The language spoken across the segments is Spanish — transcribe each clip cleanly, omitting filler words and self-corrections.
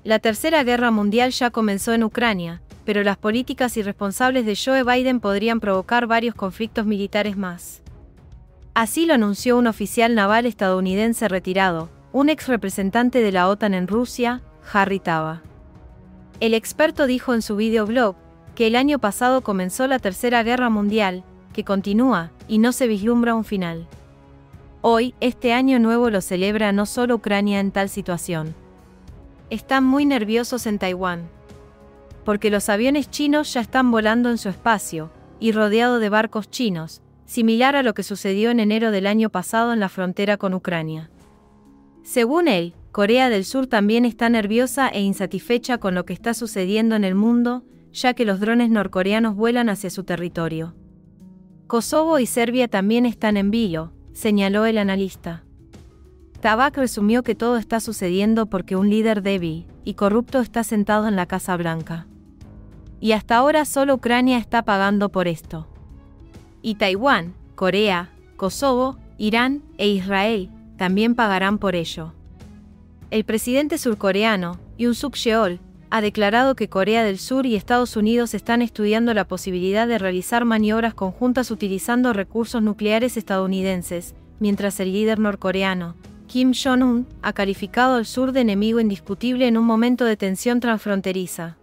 La Tercera Guerra Mundial ya comenzó en Ucrania, pero las políticas irresponsables de Joe Biden podrían provocar varios conflictos militares más. Así lo anunció un oficial naval estadounidense retirado, un ex representante de la OTAN en Rusia, Harry Tava. El experto dijo en su videoblog que el año pasado comenzó la Tercera Guerra Mundial, que continúa, y no se vislumbra un final. Hoy, este año nuevo lo celebra no solo Ucrania en tal situación. Están muy nerviosos en Taiwán, porque los aviones chinos ya están volando en su espacio, y rodeado de barcos chinos, similar a lo que sucedió en enero del año pasado en la frontera con Ucrania. Según él, Corea del Sur también está nerviosa e insatisfecha con lo que está sucediendo en el mundo, ya que los drones norcoreanos vuelan hacia su territorio. Kosovo y Serbia también están en vilo, señaló el analista. Tabak resumió que todo está sucediendo porque un líder débil y corrupto está sentado en la Casa Blanca. Y hasta ahora solo Ucrania está pagando por esto. Y Taiwán, Corea, Kosovo, Irán e Israel también pagarán por ello. El presidente surcoreano, Yoon Suk Yeol, ha declarado que Corea del Sur y Estados Unidos están estudiando la posibilidad de realizar maniobras conjuntas utilizando recursos nucleares estadounidenses, mientras el líder norcoreano, Kim Jong-un, ha calificado al sur de enemigo indiscutible en un momento de tensión transfronteriza.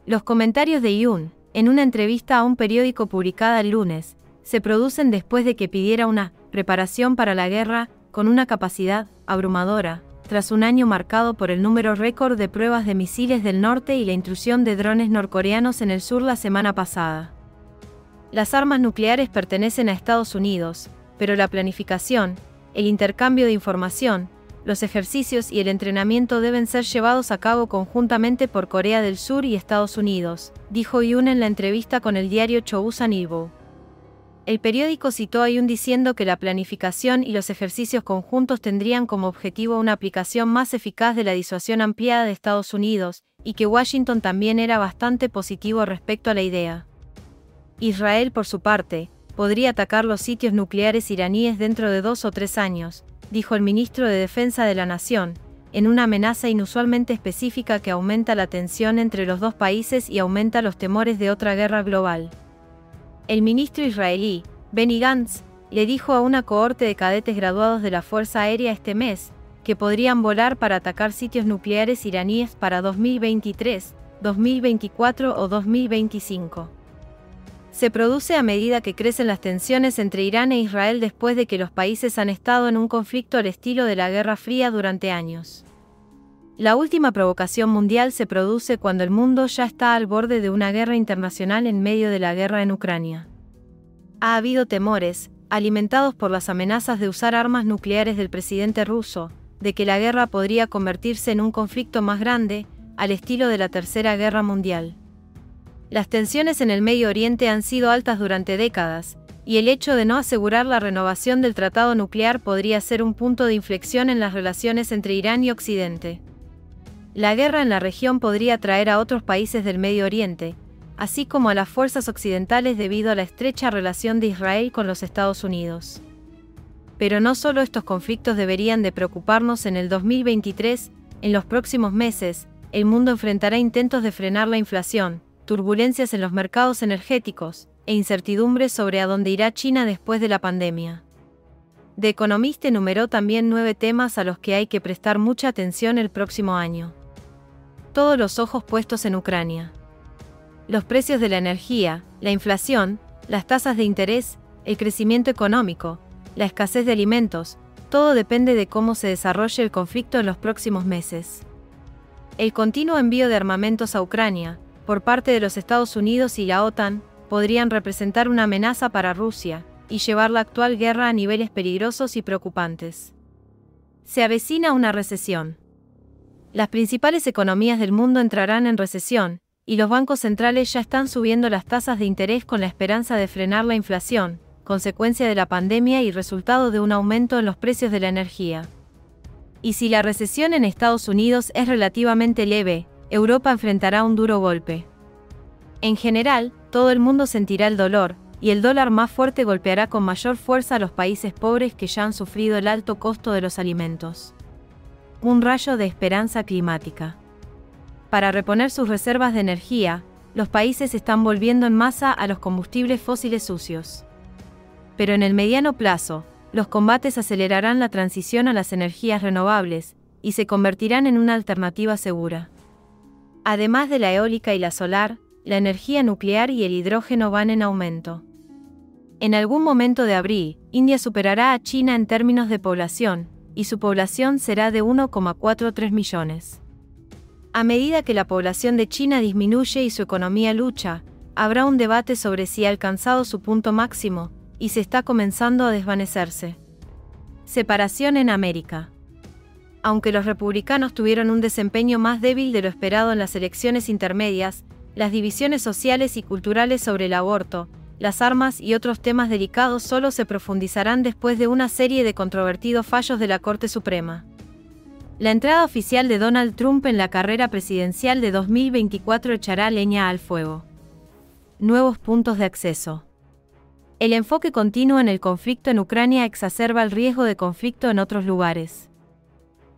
Los comentarios de Yoon, en una entrevista a un periódico publicada el lunes, se producen después de que pidiera una preparación para la guerra con una capacidad abrumadora, tras un año marcado por el número récord de pruebas de misiles del norte y la intrusión de drones norcoreanos en el sur la semana pasada. Las armas nucleares pertenecen a Estados Unidos, pero la planificación, el intercambio de información, los ejercicios y el entrenamiento deben ser llevados a cabo conjuntamente por Corea del Sur y Estados Unidos, dijo Yoon en la entrevista con el diario Chosun Ilbo. El periódico citó a Yoon diciendo que la planificación y los ejercicios conjuntos tendrían como objetivo una aplicación más eficaz de la disuasión ampliada de Estados Unidos, y que Washington también era bastante positivo respecto a la idea. Israel, por su parte, podría atacar los sitios nucleares iraníes dentro de 2 o 3 años, dijo el ministro de Defensa de la Nación, en una amenaza inusualmente específica que aumenta la tensión entre los dos países y aumenta los temores de otra guerra global. El ministro israelí, Benny Gantz, le dijo a una cohorte de cadetes graduados de la Fuerza Aérea este mes, que podrían volar para atacar sitios nucleares iraníes para 2023, 2024 o 2025. Se produce a medida que crecen las tensiones entre Irán e Israel después de que los países han estado en un conflicto al estilo de la Guerra Fría durante años. La última provocación mundial se produce cuando el mundo ya está al borde de una guerra internacional en medio de la guerra en Ucrania. Ha habido temores, alimentados por las amenazas de usar armas nucleares del presidente ruso, de que la guerra podría convertirse en un conflicto más grande, al estilo de la Tercera Guerra Mundial. Las tensiones en el Medio Oriente han sido altas durante décadas, y el hecho de no asegurar la renovación del tratado nuclear podría ser un punto de inflexión en las relaciones entre Irán y Occidente. La guerra en la región podría atraer a otros países del Medio Oriente, así como a las fuerzas occidentales debido a la estrecha relación de Israel con los Estados Unidos. Pero no solo estos conflictos deberían de preocuparnos en el 2023, en los próximos meses, el mundo enfrentará intentos de frenar la inflación, turbulencias en los mercados energéticos, e incertidumbres sobre a dónde irá China después de la pandemia. The Economist enumeró también 9 temas a los que hay que prestar mucha atención el próximo año. Todos los ojos puestos en Ucrania. Los precios de la energía, la inflación, las tasas de interés, el crecimiento económico, la escasez de alimentos, todo depende de cómo se desarrolle el conflicto en los próximos meses. El continuo envío de armamentos a Ucrania, por parte de los Estados Unidos y la OTAN, podrían representar una amenaza para Rusia, y llevar la actual guerra a niveles peligrosos y preocupantes. Se avecina una recesión. Las principales economías del mundo entrarán en recesión, y los bancos centrales ya están subiendo las tasas de interés con la esperanza de frenar la inflación, consecuencia de la pandemia y resultado de un aumento en los precios de la energía. Y si la recesión en Estados Unidos es relativamente leve, Europa enfrentará un duro golpe. En general, todo el mundo sentirá el dolor, y el dólar más fuerte golpeará con mayor fuerza a los países pobres que ya han sufrido el alto costo de los alimentos. Un rayo de esperanza climática. Para reponer sus reservas de energía, los países están volviendo en masa a los combustibles fósiles sucios. Pero en el mediano plazo, los combates acelerarán la transición a las energías renovables y se convertirán en una alternativa segura. Además de la eólica y la solar, la energía nuclear y el hidrógeno van en aumento. En algún momento de abril, India superará a China en términos de población, y su población será de 1,43 millones. A medida que la población de China disminuye y su economía lucha, habrá un debate sobre si ha alcanzado su punto máximo, y se está comenzando a desvanecerse. Separación en América. Aunque los republicanos tuvieron un desempeño más débil de lo esperado en las elecciones intermedias, las divisiones sociales y culturales sobre el aborto, las armas y otros temas delicados solo se profundizarán después de una serie de controvertidos fallos de la Corte Suprema. La entrada oficial de Donald Trump en la carrera presidencial de 2024 echará leña al fuego. Nuevos puntos de acceso. El enfoque continuo en el conflicto en Ucrania exacerba el riesgo de conflicto en otros lugares.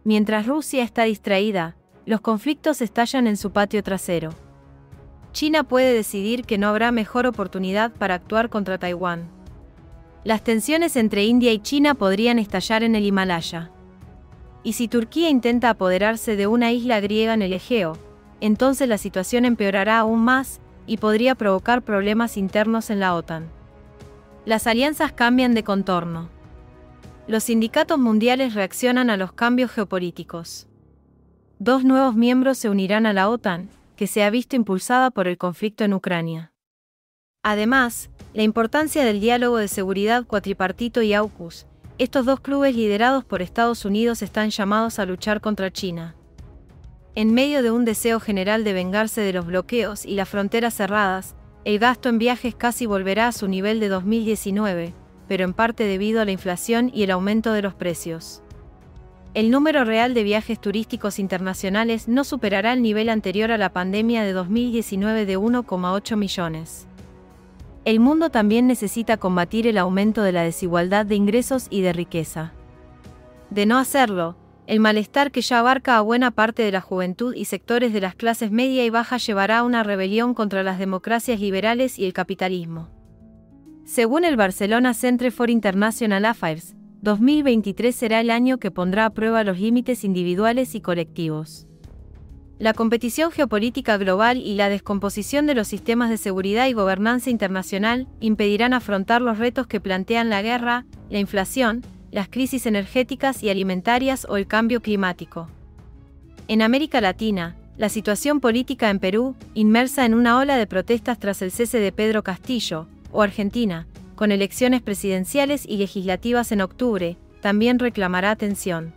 Mientras Rusia está distraída, los conflictos estallan en su patio trasero. China puede decidir que no habrá mejor oportunidad para actuar contra Taiwán. Las tensiones entre India y China podrían estallar en el Himalaya. Y si Turquía intenta apoderarse de una isla griega en el Egeo, entonces la situación empeorará aún más y podría provocar problemas internos en la OTAN. Las alianzas cambian de contorno. Los sindicatos mundiales reaccionan a los cambios geopolíticos. 2 nuevos miembros se unirán a la OTAN, que se ha visto impulsada por el conflicto en Ucrania. Además, la importancia del diálogo de seguridad cuatripartito y AUKUS, estos 2 clubes liderados por Estados Unidos están llamados a luchar contra China. En medio de un deseo general de vengarse de los bloqueos y las fronteras cerradas, el gasto en viajes casi volverá a su nivel de 2019, pero en parte debido a la inflación y el aumento de los precios. El número real de viajes turísticos internacionales no superará el nivel anterior a la pandemia de 2019 de 1,8 millones. El mundo también necesita combatir el aumento de la desigualdad de ingresos y de riqueza. De no hacerlo, el malestar que ya abarca a buena parte de la juventud y sectores de las clases media y baja llevará a una rebelión contra las democracias liberales y el capitalismo. Según el Barcelona Centre for International Affairs, 2023 será el año que pondrá a prueba los límites individuales y colectivos. La competición geopolítica global y la descomposición de los sistemas de seguridad y gobernanza internacional impedirán afrontar los retos que plantean la guerra, la inflación, las crisis energéticas y alimentarias o el cambio climático. En América Latina, la situación política en Perú, inmersa en una ola de protestas tras el cese de Pedro Castillo, o Argentina, con elecciones presidenciales y legislativas en octubre, también reclamará atención.